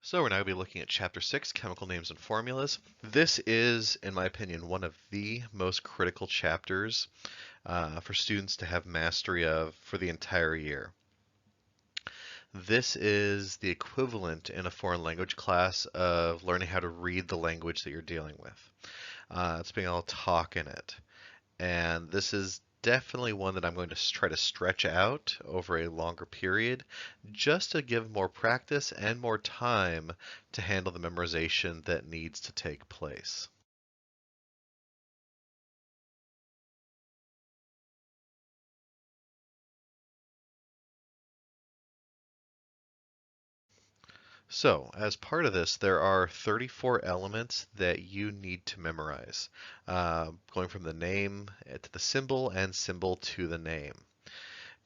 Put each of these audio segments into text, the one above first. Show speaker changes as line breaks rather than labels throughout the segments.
So we're now going to be looking at Chapter 6, Chemical Names and Formulas. This is, in my opinion, one of the most critical chapters for students to have mastery of for the entire year. This is the equivalent in a foreign language class of learning how to read the language that you're dealing with. It's being able to talk in it. And this is definitely one that I'm going to try to stretch out over a longer period just to give more practice and more time to handle the memorization that needs to take place. So, as part of this, there are 34 elements that you need to memorize, going from the name to the symbol and symbol to the name.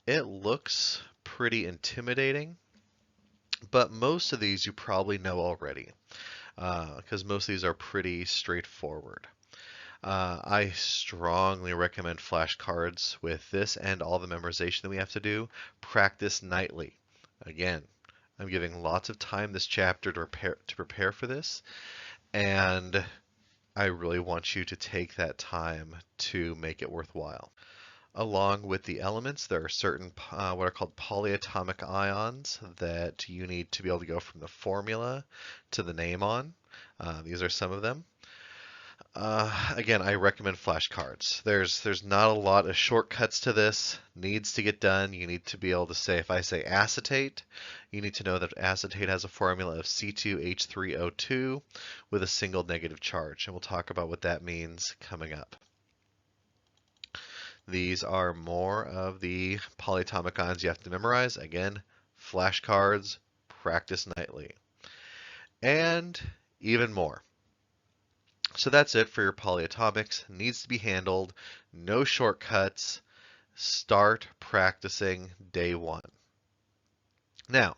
It looks pretty intimidating, but most of these you probably know already, because most of these are pretty straightforward. I strongly recommend flashcards with this and all the memorization that we have to do. Practice nightly. Again, I'm giving lots of time this chapter to prepare for this, and I really want you to take that time to make it worthwhile. Along with the elements, there are certain what are called polyatomic ions that you need to be able to go from the formula to the name on. These are some of them. Again, I recommend flashcards. There's not a lot of shortcuts to this. Needs to get done. You need to be able to say, if I say acetate, you need to know that acetate has a formula of C2H3O2 with a single negative charge. And we'll talk about what that means coming up. These are more of the polyatomic ions you have to memorize. Again, flashcards, practice nightly. And even more. So that's it for your polyatomics. Needs to be handled. No shortcuts. Start practicing day one. Now,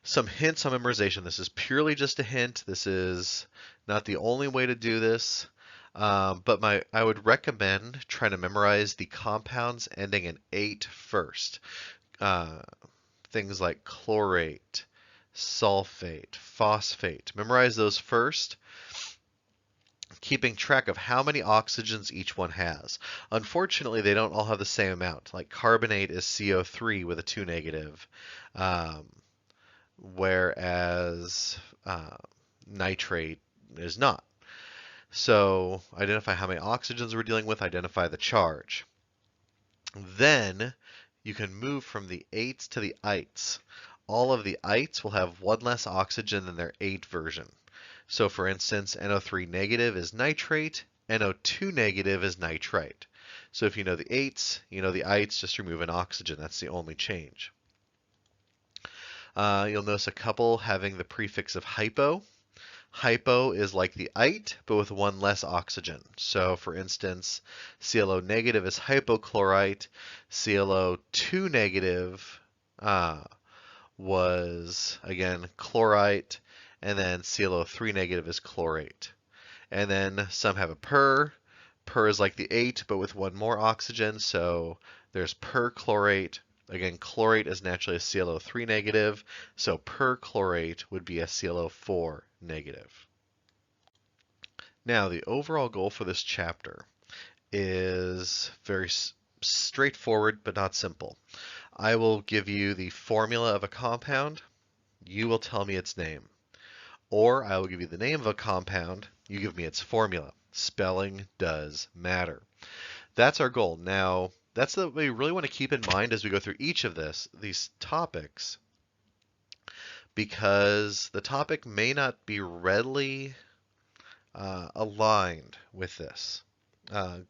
some hints on memorization. This is purely just a hint. This is not the only way to do this. But I would recommend trying to memorize the compounds ending in 8 first. Things like chlorate, sulfate, phosphate. Memorize those first, keeping track of how many oxygens each one has. Unfortunately, they don't all have the same amount. Like carbonate is CO3 with a 2 negative, whereas nitrate is not. So identify how many oxygens we're dealing with, identify the charge. Then you can move from the 8s to the ites. All of the ites will have one less oxygen than their 8 version. So for instance, NO3 negative is nitrate, NO2 negative is nitrite. So if you know the 8s, you know the ites, just remove an oxygen. That's the only change. You'll notice a couple having the prefix of hypo. Hypo is like the ite, but with one less oxygen. So for instance, ClO negative is hypochlorite. ClO2 negative was, again, chlorite. And then ClO3 negative is chlorate. And then some have a per. Per is like the 8, but with one more oxygen. So there's perchlorate. Again, chlorate is naturally a ClO3 negative, so perchlorate would be a ClO4 negative. Now, the overall goal for this chapter is very straightforward, but not simple. I will give you the formula of a compound. You will tell me its name. Or I will give you the name of a compound. You give me its formula. Spelling does matter. That's our goal. Now, that's what we really want to keep in mind as we go through each of these topics, because the topic may not be readily aligned with this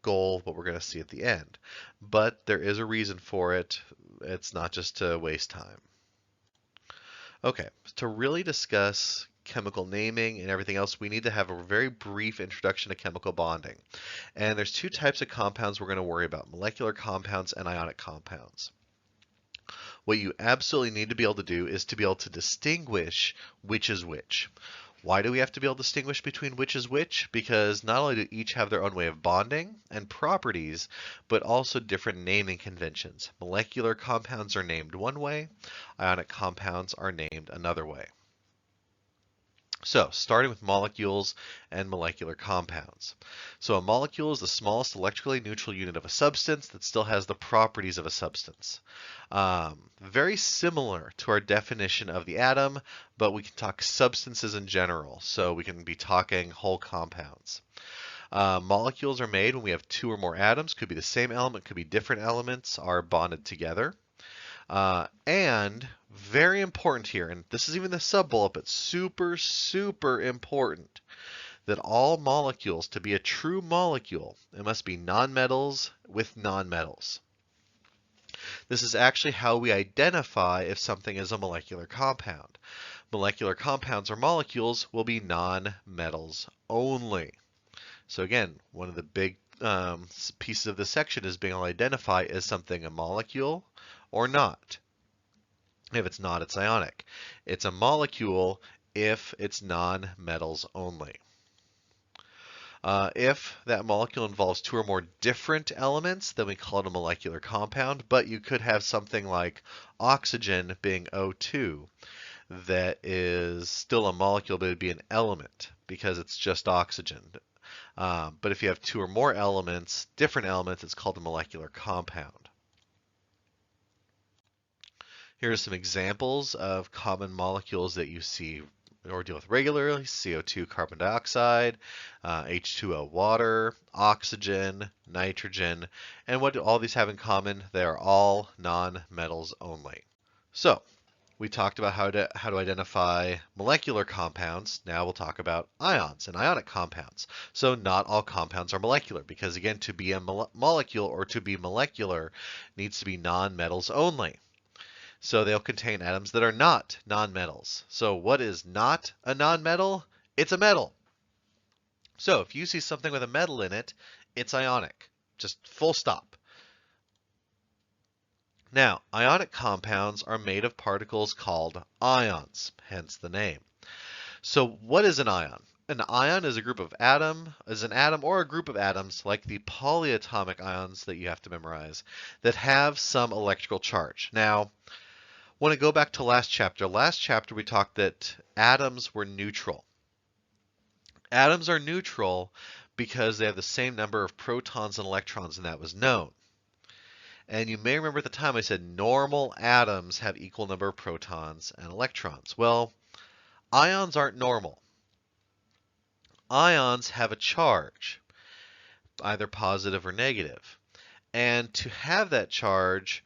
goal, what we're going to see at the end. But there is a reason for it. It's not just to waste time. Okay, to really discuss chemical naming and everything else, we need to have a very brief introduction to chemical bonding. And there's two types of compounds we're going to worry about, molecular compounds and ionic compounds. What you absolutely need to be able to do is to be able to distinguish which is which. Why do we have to be able to distinguish between which is which? Because not only do each have their own way of bonding and properties, but also different naming conventions. Molecular compounds are named one way, ionic compounds are named another way. So, starting with molecules and molecular compounds. So, a molecule is the smallest electrically neutral unit of a substance that still has the properties of a substance. Very similar to our definition of the atom, but we can talk substances in general. So, we can be talking whole compounds. Molecules are made when we have two or more atoms, could be the same element, could be different elements, are bonded together. And very important here, and this is even the sub-bullet, but super, super important, that all molecules, to be a true molecule, it must be nonmetals with nonmetals. This is actually how we identify if something is a molecular compound. Molecular compounds or molecules will be nonmetals only. So again, one of the big pieces of this section is being able to identify is something a molecule or not. If it's not, it's ionic. It's a molecule if it's non-metals only. If that molecule involves two or more different elements, then we call it a molecular compound, but you could have something like oxygen being O2 that is still a molecule, but it would be an element because it's just oxygen. But if you have two or more elements, different elements, it's called a molecular compound. Here are some examples of common molecules that you see or deal with regularly: CO2, carbon dioxide, H2O, water, oxygen, nitrogen. And what do all these have in common? They are all non-metals only. So, we talked about how to identify molecular compounds. Now we'll talk about ions and ionic compounds. So not all compounds are molecular because, again, to be a molecule or to be molecular needs to be non-metals only. So they'll contain atoms that are not nonmetals. So what is not a nonmetal? It's a metal. So if you see something with a metal in it, it's ionic. Just full stop. Now, ionic compounds are made of particles called ions, hence the name. So what is an ion? An ion is a group of atom or a group of atoms like the polyatomic ions that you have to memorize that have some electrical charge. Now, I want to go back to last chapter. Last chapter we talked that atoms were neutral. Atoms are neutral because they have the same number of protons and electrons, and that was known. And you may remember at the time I said normal atoms have equal number of protons and electrons. Well, ions aren't normal. Ions have a charge, either positive or negative. And to have that charge,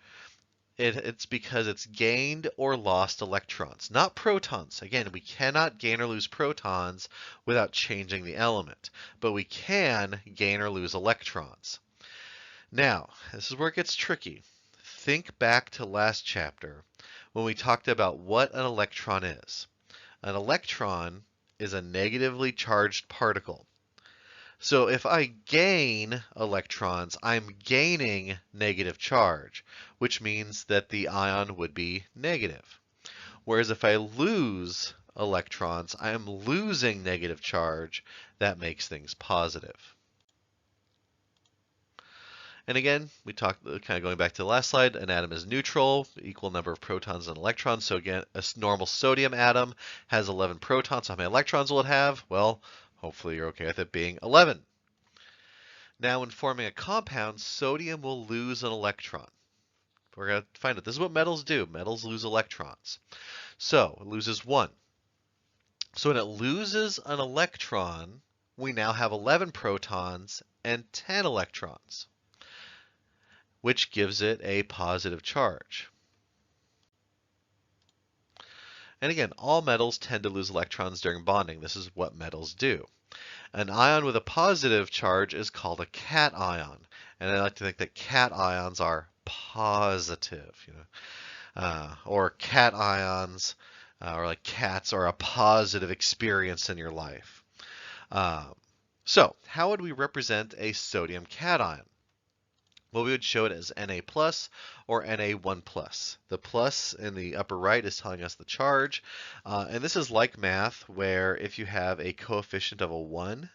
it's because it's gained or lost electrons, not protons. Again, we cannot gain or lose protons without changing the element, but we can gain or lose electrons. Now, this is where it gets tricky. Think back to last chapter when we talked about what an electron is. An electron is a negatively charged particle. So if I gain electrons, I'm gaining negative charge, which means that the ion would be negative. Whereas if I lose electrons, I am losing negative charge. That makes things positive. And again, we talked, kind of going back to the last slide, an atom is neutral, equal number of protons and electrons. So again, a normal sodium atom has 11 protons. So how many electrons will it have? Well, hopefully you're okay with it being 11. Now, when forming a compound, sodium will lose an electron. We're going to find out. This is what metals do. Metals lose electrons. So it loses 1. So when it loses an electron, we now have 11 protons and 10 electrons, which gives it a positive charge. And again, all metals tend to lose electrons during bonding. This is what metals do. An ion with a positive charge is called a cation. And I like to think that cations are positive, or cations, or like cats are a positive experience in your life. So how would we represent a sodium cation? Well, we would show it as Na plus or Na1 plus. The plus in the upper right is telling us the charge. And this is like math, where if you have a coefficient of a 1,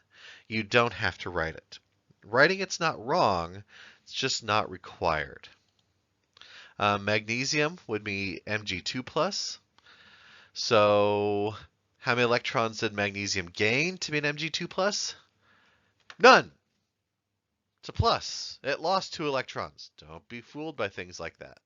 you don't have to write it. Writing it's not wrong, it's just not required. Magnesium would be Mg2 plus. So How many electrons did magnesium gain to be an Mg2+? None. It's a plus. It lost 2 electrons. Don't be fooled by things like that.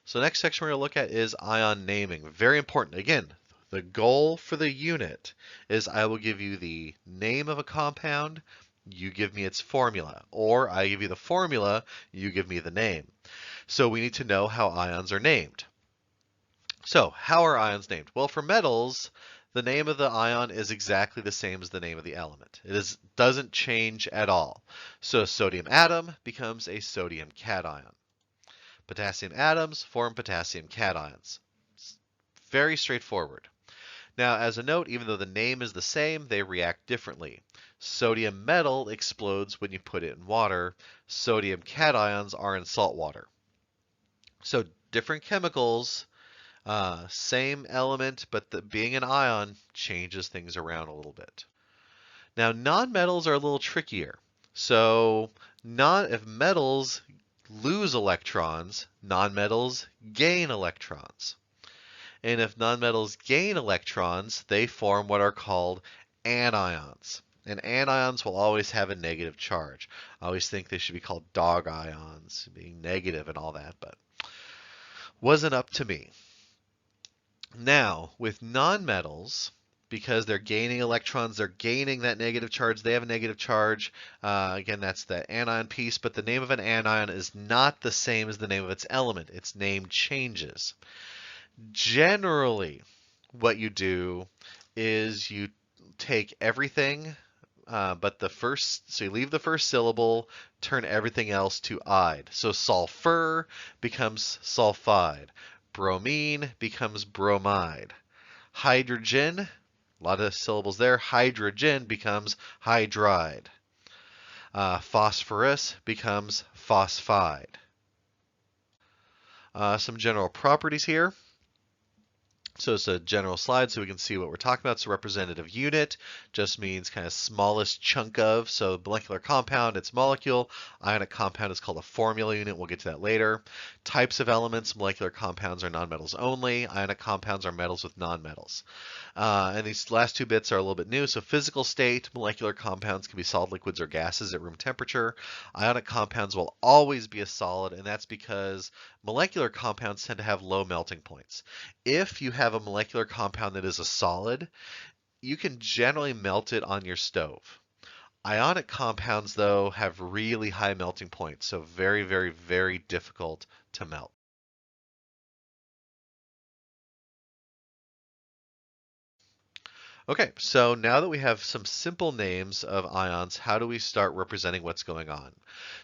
So next section we're going to look at is ion naming. Very important. Again, the goal for the unit is I will give you the name of a compound, you give me its formula, or I give you the formula, you give me the name. So we need to know how ions are named. So how are ions named? Well, for metals, the name of the ion is exactly the same as the name of the element. It doesn't change at all. So a sodium atom becomes a sodium cation. Potassium atoms form potassium cations. It's very straightforward. Now, as a note, even though the name is the same, they react differently. Sodium metal explodes when you put it in water. Sodium cations are in salt water. So different chemicals, same element, but being an ion changes things around a little bit. Now, nonmetals are a little trickier. So if metals lose electrons, nonmetals gain electrons. And if nonmetals gain electrons, they form what are called anions. And anions will always have a negative charge. I always think they should be called dog ions, being negative and all that, but wasn't up to me. Now, with nonmetals, because they're gaining electrons, they're gaining that negative charge, they have a negative charge. Again, that's the anion piece, but the name of an anion is not the same as the name of its element. Its name changes. Generally, what you do is you take everything but so you leave the first syllable, turn everything else to "ide." So sulfur becomes sulfide. Bromine becomes bromide. Hydrogen, a lot of syllables there, hydrogen becomes hydride. Phosphorus becomes phosphide. Some general properties here. So it's a general slide so we can see what we're talking about. So representative unit just means kind of smallest chunk of. So molecular compound, its molecule. Ionic compound is called a formula unit. We'll get to that later. Types of elements, molecular compounds are nonmetals only. Ionic compounds are metals with nonmetals. And these last two bits are a little bit new. So physical state, molecular compounds can be solid, liquids, or gases at room temperature. Ionic compounds will always be a solid, and that's because molecular compounds tend to have low melting points. If you have a molecular compound that is a solid, you can generally melt it on your stove. Ionic compounds, though, have really high melting points, so very, very, very difficult to melt. Okay, so now that we have some simple names of ions, how do we start representing what's going on?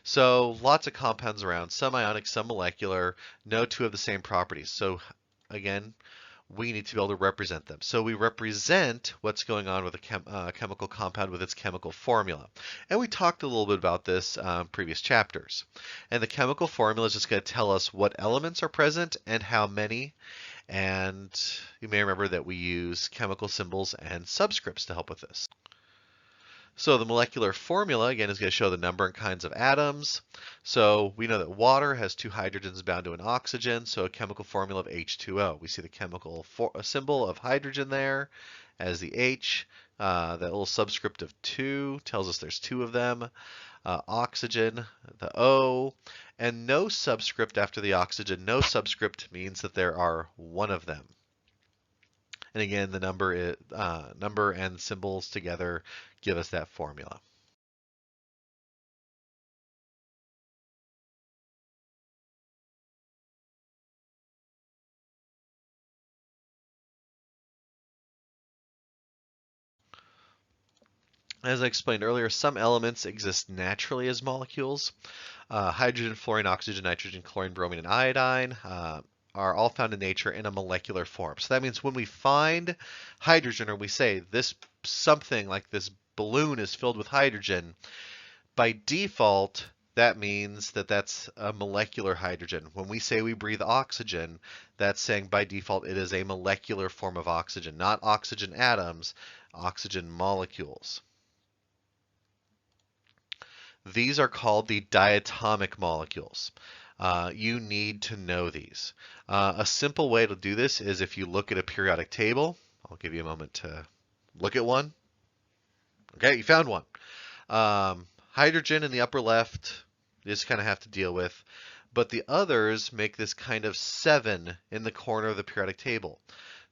So lots of compounds around, some ionic, some molecular, no two have the same properties. So again, we need to be able to represent them. So we represent what's going on with a chemical compound with its chemical formula. And we talked a little bit about this in previous chapters. And the chemical formula is just going to tell us what elements are present and how many. And you may remember that we use chemical symbols and subscripts to help with this. So the molecular formula, again, is going to show the number and kinds of atoms. So we know that water has 2 hydrogens bound to an oxygen, so a chemical formula of H2O. We see the chemical symbol of hydrogen there as the H. That little subscript of 2 tells us there's 2 of them. Oxygen, the O, and no subscript after the oxygen. No subscript means that there are 1 of them. And again, the number and symbols together give us that formula. As I explained earlier, some elements exist naturally as molecules. Hydrogen, fluorine, oxygen, nitrogen, chlorine, bromine, and iodine are all found in nature in a molecular form. So that means when we find hydrogen, or we say this something like this balloon is filled with hydrogen, by default, that means that that's a molecular hydrogen. When we say we breathe oxygen, that's saying by default it is a molecular form of oxygen, not oxygen atoms, oxygen molecules. These are called the diatomic molecules. You need to know these. A simple way to do this is if you look at a periodic table. I'll give you a moment to look at one. Okay, you found one. Hydrogen in the upper left, you just kind of have to deal with. But the others make this kind of 7 in the corner of the periodic table.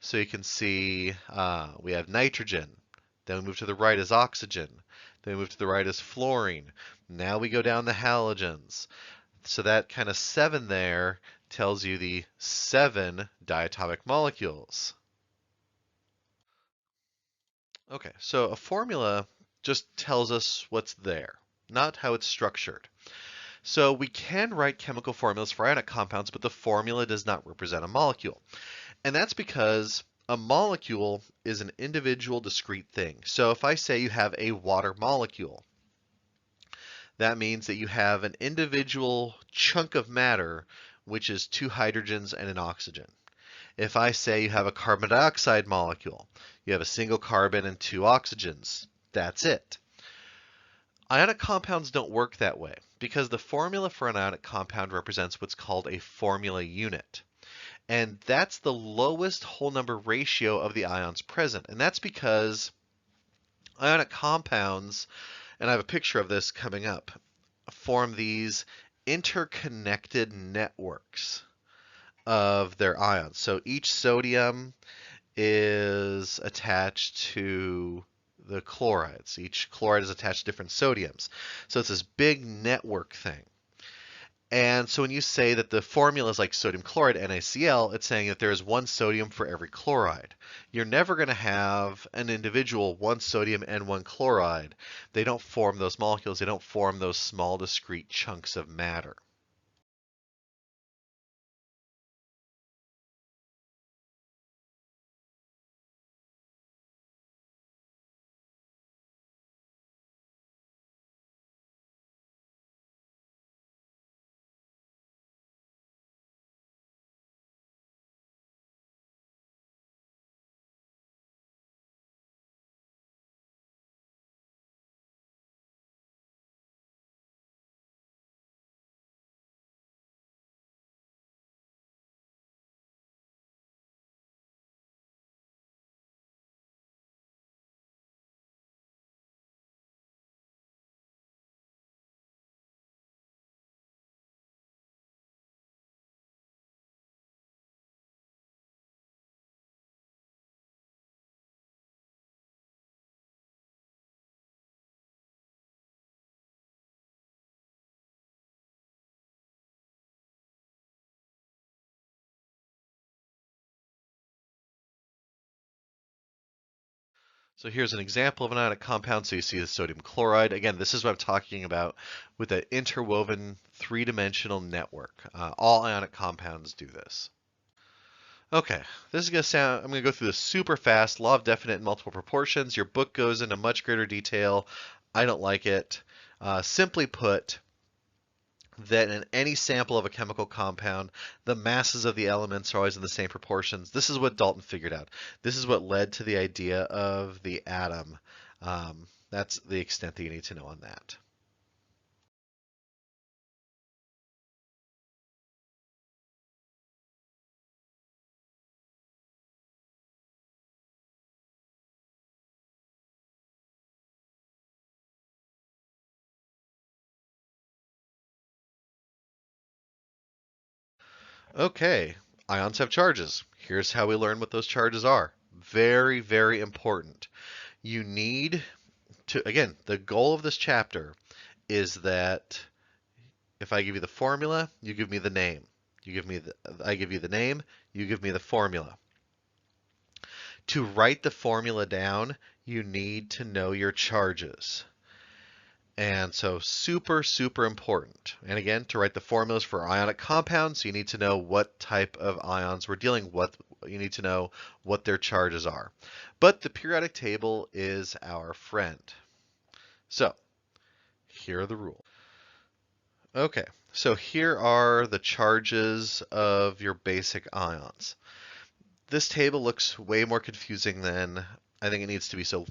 So you can see we have nitrogen. Then we move to the right as oxygen. Then we move to the right as fluorine. Now we go down the halogens. So that kind of 7 there tells you the 7 diatomic molecules. Okay, so a formula just tells us what's there, not how it's structured. So we can write chemical formulas for ionic compounds, but the formula does not represent a molecule. And that's because a molecule is an individual discrete thing. So if I say you have a water molecule, that means that you have an individual chunk of matter, which is 2 hydrogens and an oxygen. If I say you have a carbon dioxide molecule, you have a single carbon and 2 oxygens. That's it. Ionic compounds don't work that way because the formula for an ionic compound represents what's called a formula unit. And that's the lowest whole number ratio of the ions present. And that's because ionic compounds, and I have a picture of this coming up, form these interconnected networks of their ions. So each sodium is attached to the chlorides. Each chloride is attached to different sodiums. So it's this big network thing. And so when you say that the formula is like sodium chloride, NaCl, it's saying that there is 1 sodium for every chloride. You're never going to have an individual 1 sodium and 1 chloride. They don't form those molecules. They don't form those small discrete chunks of matter. So here's an example of an ionic compound. So you see the sodium chloride. Again, this is what I'm talking about with an interwoven 3-dimensional network. All ionic compounds do this. Okay, this is going to sound, I'm going to go through this super fast. Law of definite and multiple proportions. Your book goes into much greater detail. I don't like it. Simply put, that in any sample of a chemical compound, the masses of the elements are always in the same proportions. This is what Dalton figured out. This is what led to the idea of the atom. That's the extent that you need to know on that. Okay, ions have charges. Here's how we learn what those charges are. Very, very important. You need to, again, the goal of this chapter is that if I give you the formula, you give me the name. I give you the name, you give me the formula. To write the formula down, you need to know your charges. And so super, super important. And again, to write the formulas for ionic compounds, you need to know what type of ions we're dealing with. You need to know what their charges are. But the periodic table is our friend. So here are the rules. Okay, so here are the charges of your basic ions. This table looks way more confusing than I think it needs to be. So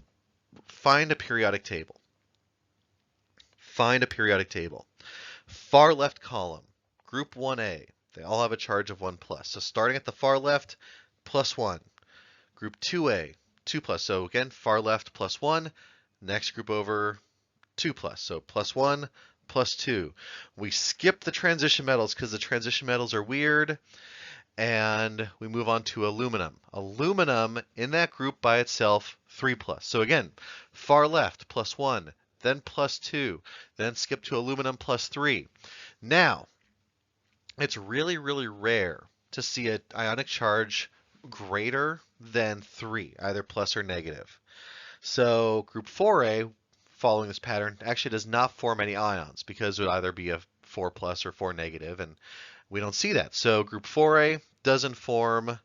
find a periodic table. Find a periodic table. Far left column, Group 1A, they all have a charge of 1 plus. So starting at the far left, plus 1. Group 2A, 2 plus. So again, far left, plus 1. Next group over, 2 plus. So plus 1, plus 2. We skip the transition metals because the transition metals are weird. And we move on to aluminum. Aluminum in that group by itself, 3 plus. So again, far left, plus 1, then plus 2, then skip to aluminum, plus 3. Now, it's really, really rare to see an ionic charge greater than 3, either plus or negative. So group 4A, following this pattern, actually does not form any ions because it would either be a 4 plus or 4 negative, and we don't see that. So group 4A doesn't form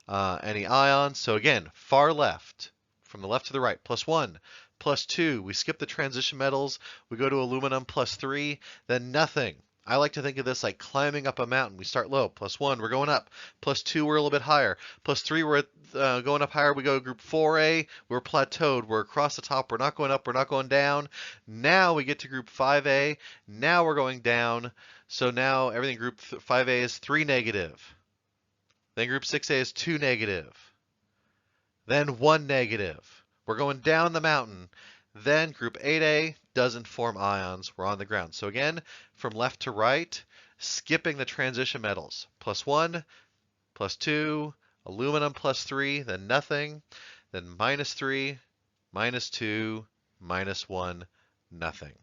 any ions. So again, far left, from the left to the right, plus 1, plus 2. We skip the transition metals. We go to aluminum, plus 3, then nothing. I like to think of this like climbing up a mountain. We start low, plus 1, we're going up. Plus 2, we're a little bit higher. Plus 3, we're going up higher. We go to group 4A, we're plateaued. We're across the top. We're not going up. We're not going down. Now we get to group 5A. Now we're going down. So now everything group 5A is 3 negative. Then group 6A is 2 negative. Then 1 negative. We're going down the mountain. Then group 8A doesn't form ions. We're on the ground. So again, from left to right, skipping the transition metals. Plus 1, plus 2, aluminum plus 3, then nothing, then minus 3, minus 2, minus 1, nothing.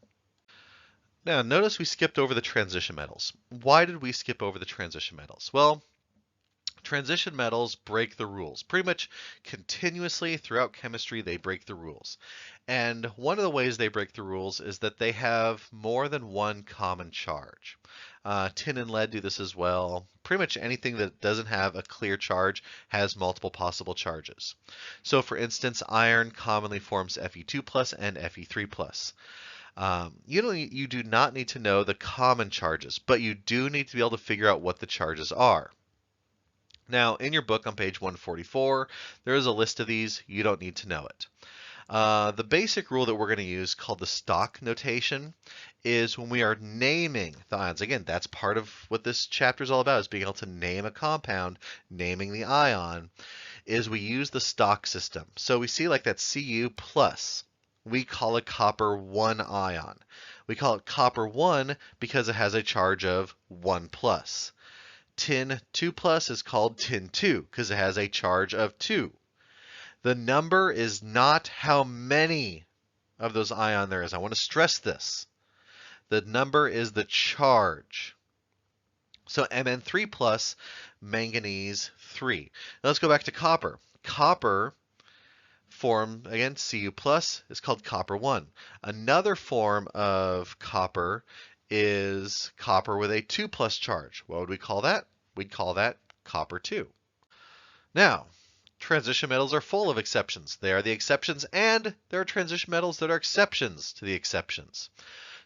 Now notice we skipped over the transition metals. Why did we skip over the transition metals? Well, transition metals break the rules. Pretty much continuously throughout chemistry, they break the rules. And one of the ways they break the rules is that they have more than one common charge. Tin and lead do this as well. Pretty much anything that doesn't have a clear charge has multiple possible charges. So for instance, iron commonly forms Fe2 plus and Fe3 plus. You do not need to know the common charges, but you do need to be able to figure out what the charges are. Now, in your book on page 144, there is a list of these. You don't need to know it. The basic rule that we're going to use, called the stock notation, is when we are naming the ions. Again, that's part of what this chapter is all about, is being able to name a compound, naming the ion, is we use the stock system. So we see like that Cu plus. We call it copper 1 ion. We call it copper 1 because it has a charge of 1 plus. Tin 2 plus is called tin 2 because it has a charge of 2. The number is not how many of those ions there is. I want to stress this. The number is the charge. So Mn3 plus, manganese 3. Now let's go back to copper. Copper form, again, Cu plus, is called copper 1. Another form of copper is copper with a 2 plus charge. What would we call that? We'd call that copper 2. Now, transition metals are full of exceptions. They are the exceptions, and there are transition metals that are exceptions to the exceptions.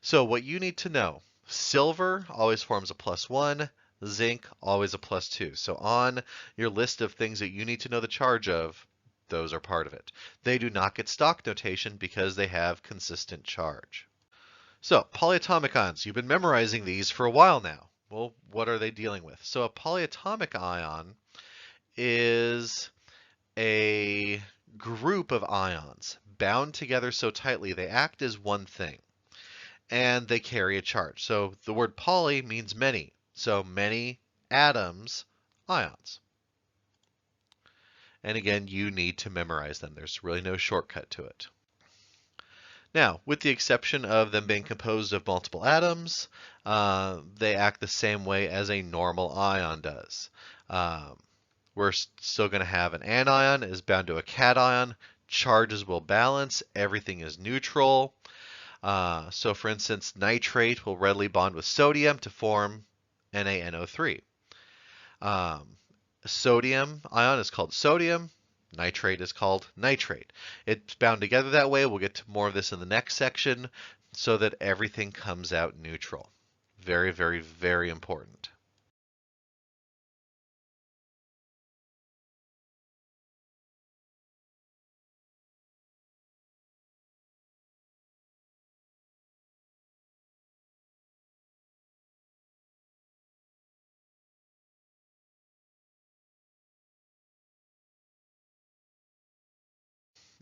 So what you need to know, silver always forms a plus 1, zinc always a plus 2. So on your list of things that you need to know the charge of, those are part of it. They do not get stock notation because they have consistent charge. So polyatomic ions, you've been memorizing these for a while now. Well, what are they dealing with? So a polyatomic ion is a group of ions bound together so tightly they act as one thing, and they carry a charge. So the word poly means many. So many atoms, ions. And again, you need to memorize them. There's really no shortcut to it. Now, with the exception of them being composed of multiple atoms, they act the same way as a normal ion does. We're still going to have an anion is bound to a cation. Charges will balance. Everything is neutral. So for instance, nitrate will readily bond with sodium to form NaNO3. Sodium ion is called sodium. Nitrate is called nitrate. It's bound together that way. We'll get to more of this in the next section so that everything comes out neutral. Very, very, very important.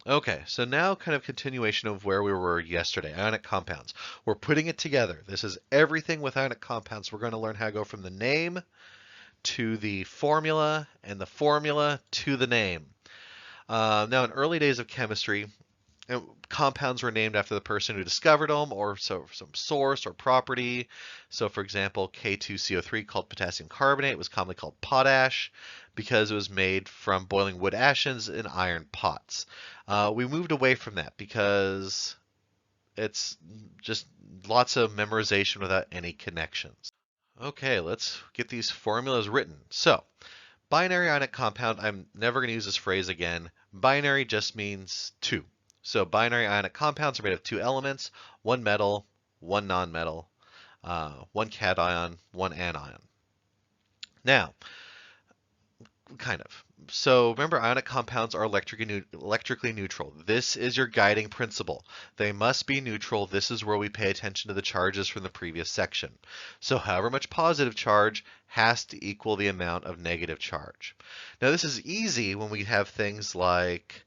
Okay, so now kind of continuation of where we were yesterday, ionic compounds. We're putting it together. This is everything with ionic compounds. We're going to learn how to go from the name to the formula and the formula to the name. Now, in early days of chemistry, compounds were named after the person who discovered them or so some source or property. So for example, K2CO3 called potassium carbonate was commonly called potash because it was made from boiling wood ashes in iron pots. We moved away from that because it's just lots of memorization without any connections. Okay, let's get these formulas written. So, binary ionic compound, I'm never going to use this phrase again. Binary just means two. So binary ionic compounds are made of two elements, one metal, one nonmetal, one cation, one anion. Now, kind of. So remember, ionic compounds are electrically neutral. This is your guiding principle. They must be neutral. This is where we pay attention to the charges from the previous section. So however much positive charge has to equal the amount of negative charge. Now this is easy when we have things like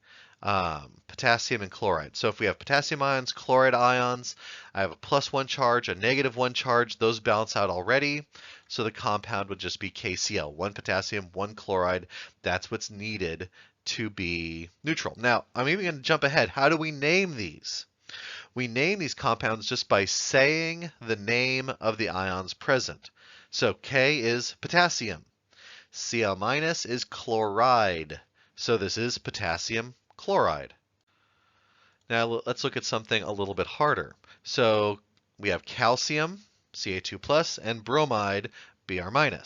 potassium and chloride. So if we have potassium ions, chloride ions, I have a +1 charge, a -1 charge, those balance out already. So the compound would just be KCl, one potassium, one chloride. That's what's needed to be neutral. Now, I'm even going to jump ahead. How do we name these? We name these compounds just by saying the name of the ions present. So K is potassium. Cl- is chloride. So this is potassium chloride. Now let's look at something a little bit harder. So we have calcium, Ca2+, and bromide, Br-.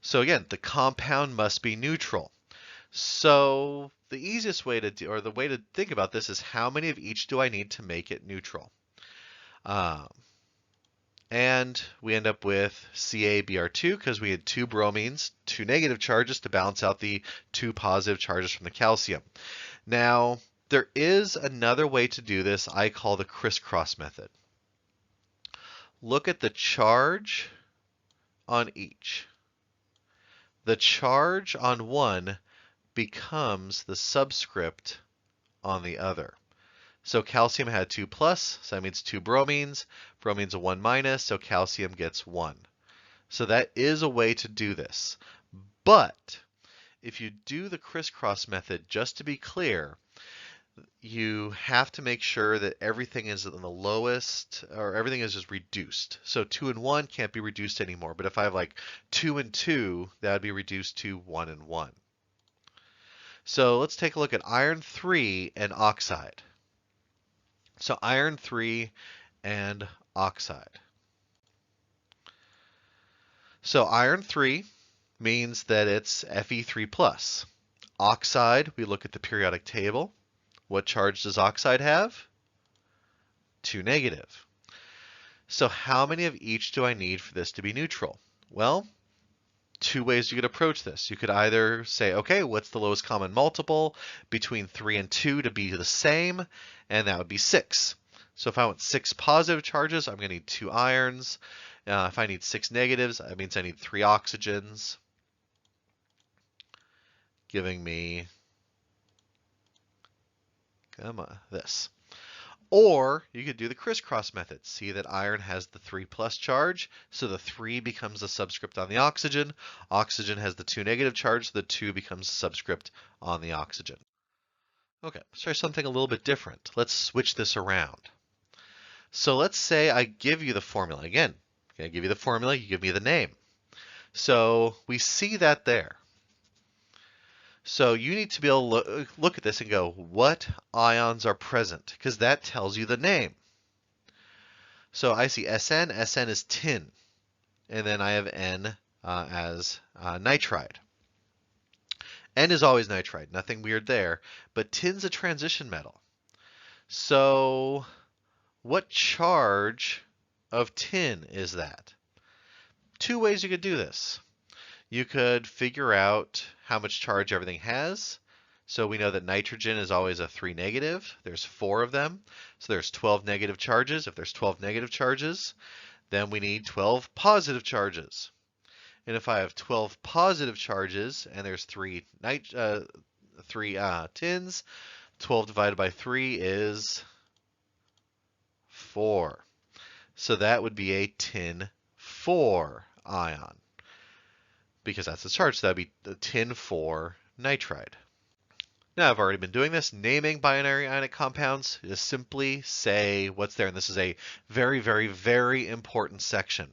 So again, the compound must be neutral. So the easiest way to do, or the way to think about this is how many of each do I need to make it neutral? And we end up with CaBr2 because we had two bromines, two negative charges to balance out the two positive charges from the calcium. Now, there is another way to do this I call the crisscross method. Look at the charge on each. The charge on one becomes the subscript on the other. So calcium had 2+, so that means two bromines. Bromine's a 1-, so calcium gets 1. So that is a way to do this. But if you do the crisscross method, just to be clear, you have to make sure that everything is in the lowest, or everything is just reduced. So 2 and 1 can't be reduced anymore. But if I have like 2 and 2, that would be reduced to 1 and 1. So let's take a look at iron 3 and oxide. So iron 3 and oxide. So iron 3 means that it's Fe3+. Oxide, we look at the periodic table. What charge does oxide have? 2 negative. So how many of each do I need for this to be neutral? Well, two ways you could approach this. You could either say, okay, what's the lowest common multiple between 3 and 2 to be the same? And that would be 6. So if I want 6 positive charges, I'm going to need 2 irons. If I need 6 negatives, that means I need 3 oxygens, giving me this. Or you could do the crisscross method. See that iron has the 3+ charge, so the 3 becomes the subscript on the oxygen. Oxygen has the 2 negative charge, so the 2 becomes the subscript on the oxygen. Okay, let's try something a little bit different. Let's switch this around. So let's say I give you the formula. Again, I give you the formula, you give me the name. So we see that there. So you need to be able to look at this and go, what ions are present? Because that tells you the name. So I see Sn. Sn is tin. And then I have N as nitride. N is always nitride. Nothing weird there. But tin's a transition metal. So what charge of tin is that? Two ways you could do this. You could figure out how much charge everything has. So we know that nitrogen is always a 3 negative. There's 4 of them. So there's 12 negative charges. If there's 12 negative charges, then we need 12 positive charges. And if I have 12 positive charges and there's 3 tins, 12 divided by 3 is 4. So that would be a tin 4 ion, because that's the charge. So that would be the tin 4 nitride. Now, I've already been doing this. Naming binary ionic compounds is simply say what's there. And this is a very, very, very important section.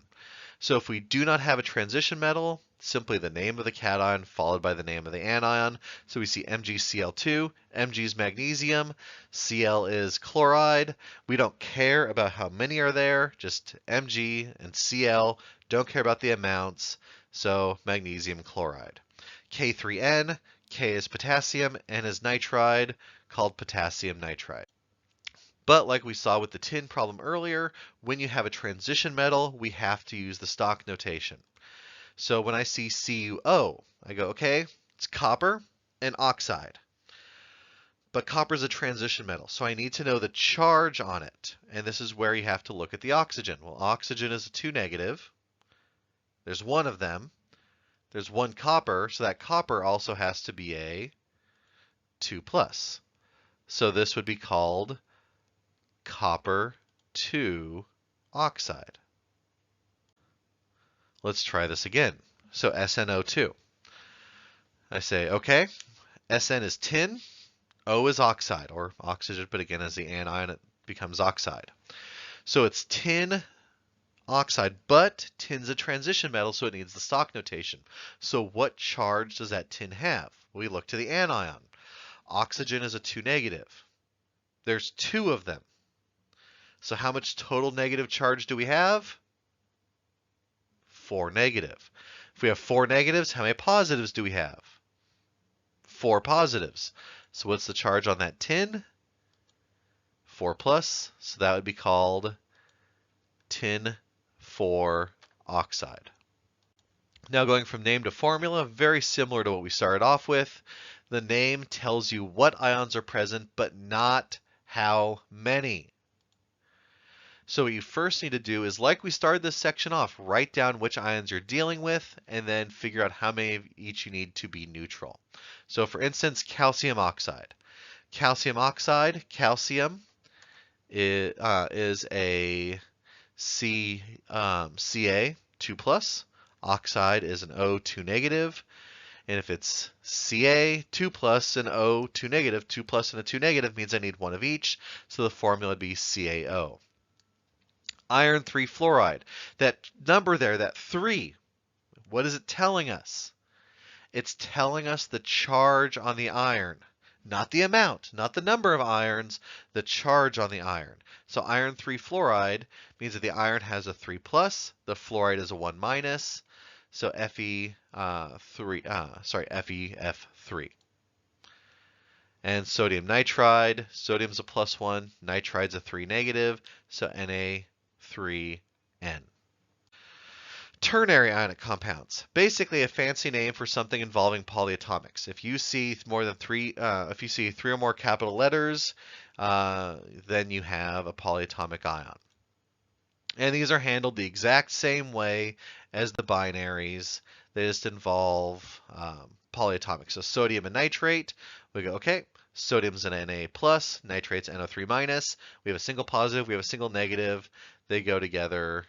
So if we do not have a transition metal, simply the name of the cation followed by the name of the anion. So we see MgCl2, Mg is magnesium, Cl is chloride. We don't care about how many are there, just Mg and Cl. Don't care about the amounts, so magnesium chloride. K3N, K is potassium, N is nitride, called potassium nitride. But like we saw with the tin problem earlier, when you have a transition metal, we have to use the stock notation. So when I see CuO, I go, okay, it's copper and oxide. But copper is a transition metal, so I need to know the charge on it. And this is where you have to look at the oxygen. Well, oxygen is a 2 negative. There's one of them. There's one copper, so that copper also has to be a 2 plus. So this would be called copper 2 oxide. Let's try this again. So SnO2. I say, okay, Sn is tin, O is oxide, or oxygen, but again, as the anion, it becomes oxide. So it's tin oxide, but tin's a transition metal, so it needs the stock notation. So what charge does that tin have? We look to the anion. Oxygen is a 2 negative. There's 2 of them. So how much total negative charge do we have? 4 negative. If we have 4 negatives, how many positives do we have? 4 positives. So what's the charge on that tin? 4 plus. So that would be called tin 4 oxide. Now going from name to formula, very similar to what we started off with. The name tells you what ions are present, but not how many. So what you first need to do is, like we started this section off, write down which ions you're dealing with, and then figure out how many of each you need to be neutral. So for instance, calcium oxide. Calcium oxide, calcium is a Ca 2 plus. Oxide is an O2 negative. And if it's Ca 2 plus and O2 negative, 2 plus and a 2 negative means I need one of each. So the formula would be CaO. Iron 3 fluoride. That number there, that 3, what is it telling us? It's telling us the charge on the iron. Not the amount, not the number of irons, the charge on the iron. So iron 3 fluoride means that the iron has a 3 plus, the fluoride is a 1 minus, so FeF3. And sodium nitride, sodium's a +1, nitride's a 3 negative, so Na3N. Ternary ionic compounds, basically a fancy name for something involving polyatomics. If you see if you see 3 or more capital letters, then you have a polyatomic ion. And these are handled the exact same way as the binaries. They just involve polyatomics. So sodium and nitrate, we go, okay, sodium's an Na plus, nitrate's NO3 minus. We have a single positive, we have a single negative. They go together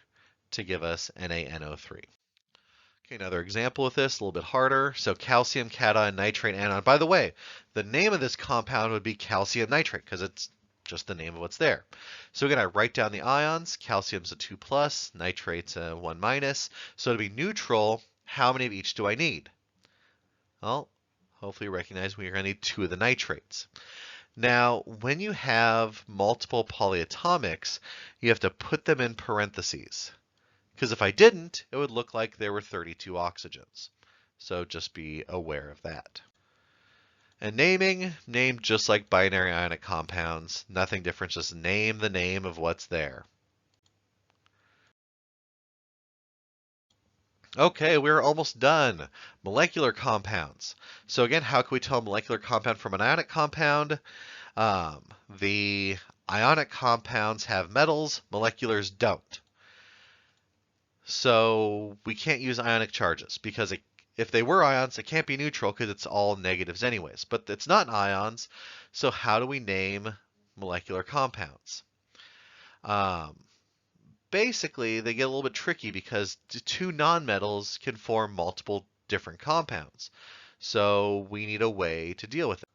to give us NaNO3. Okay, another example with this, a little bit harder. So calcium cation, nitrate anion. By the way, the name of this compound would be calcium nitrate because it's just the name of what's there. So again, I write down the ions. Calcium's a 2 plus, nitrate's a 1 minus. So to be neutral, how many of each do I need? Well, hopefully you recognize we're going to need 2 of the nitrates. Now, when you have multiple polyatomics, you have to put them in parentheses. Because if I didn't, it would look like there were 32 oxygens. So just be aware of that. And naming, named just like binary ionic compounds. Nothing different, just name the name of what's there. Okay, we're almost done. Molecular compounds. So again, how can we tell a molecular compound from an ionic compound? The ionic compounds have metals, moleculars don't. So we can't use ionic charges because if they were ions, it can't be neutral because it's all negatives anyways. But it's not ions, so how do we name molecular compounds? Um, Basically, they get a little bit tricky because two nonmetals can form multiple different compounds. So we need a way to deal with it.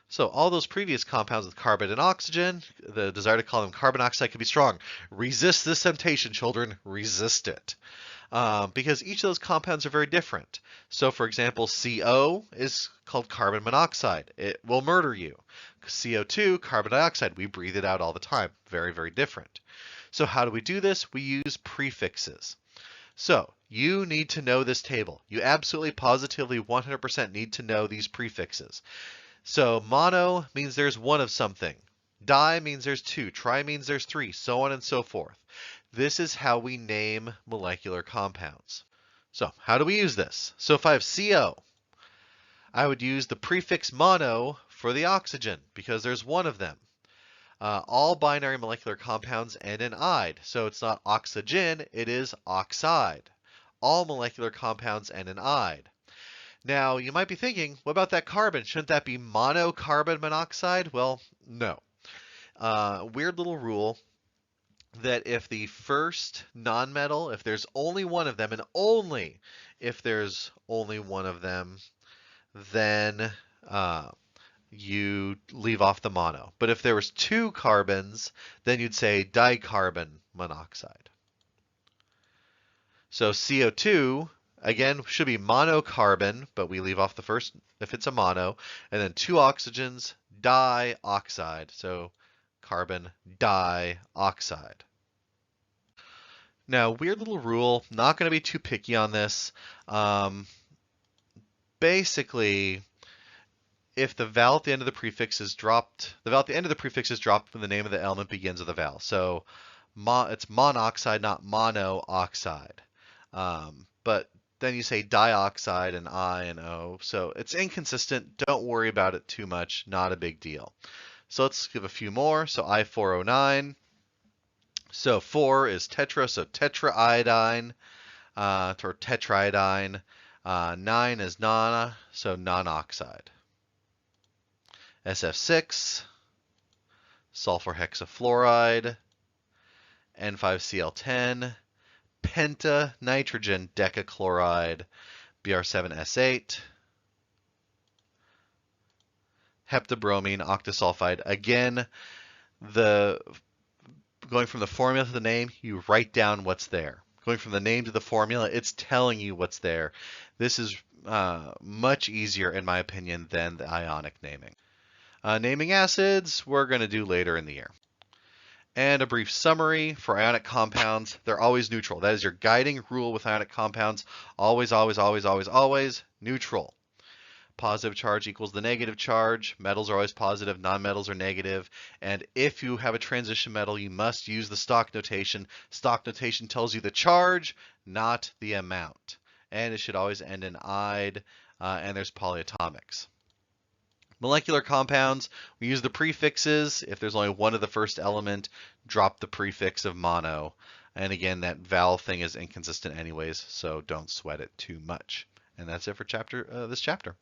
So all those previous compounds with carbon and oxygen, the desire to call them carbon oxide can be strong. Resist this temptation, children. Resist it. Because each of those compounds are very different. So for example, CO is called carbon monoxide. It will murder you. CO2, carbon dioxide, we breathe it out all the time. Very, very different. So how do we do this? We use prefixes. So you need to know this table. You absolutely, positively, 100% need to know these prefixes. So mono means there's one of something. Di means there's two. Tri means there's three, so on and so forth. This is how we name molecular compounds. So how do we use this? So if I have CO, I would use the prefix mono for the oxygen because there's one of them. All binary molecular compounds end in "ide", so it's not oxygen, it is oxide. All molecular compounds end in "ide". Now, you might be thinking, what about that carbon? Shouldn't that be monocarbon monoxide? Well, no. Weird little rule that if the first nonmetal, if there's only one of them, and only if there's only one of them, then you leave off the mono. But if there was two carbons, then you'd say dicarbon monoxide. So CO2, again, should be monocarbon, but we leave off the first if it's a mono, and then two oxygens, dioxide, so carbon dioxide. Now, weird little rule, not going to be too picky on this. Basically, if the vowel at the end of the prefix is dropped, the vowel at the end of the prefix is dropped when the name of the element begins with a vowel. So it's monoxide, not monooxide. But then you say dioxide and I and O. So it's inconsistent. Don't worry about it too much. Not a big deal. So let's give a few more. So I409. So 4 is tetra, so tetraiodine, or tetraiodine. 9 is non, so non-oxide. SF6, sulfur hexafluoride. N5Cl10, pentanitrogen decachloride, Br7S8, heptabromine octasulfide. Again, going from the formula to the name, you write down what's there. Going from the name to the formula, it's telling you what's there. This is much easier, in my opinion, than the ionic naming. Naming acids, we're going to do later in the year. And a brief summary for ionic compounds. They're always neutral. That is your guiding rule with ionic compounds. Always, always, always, always, always neutral. Positive charge equals the negative charge. Metals are always positive, nonmetals are negative. And if you have a transition metal, you must use the stock notation. Stock notation tells you the charge, not the amount. And it should always end in "ide", and there's polyatomics. Molecular compounds, we use the prefixes. If there's only one of the first element, drop the prefix of mono. And again, that vowel thing is inconsistent anyways, so don't sweat it too much. And that's it for this chapter.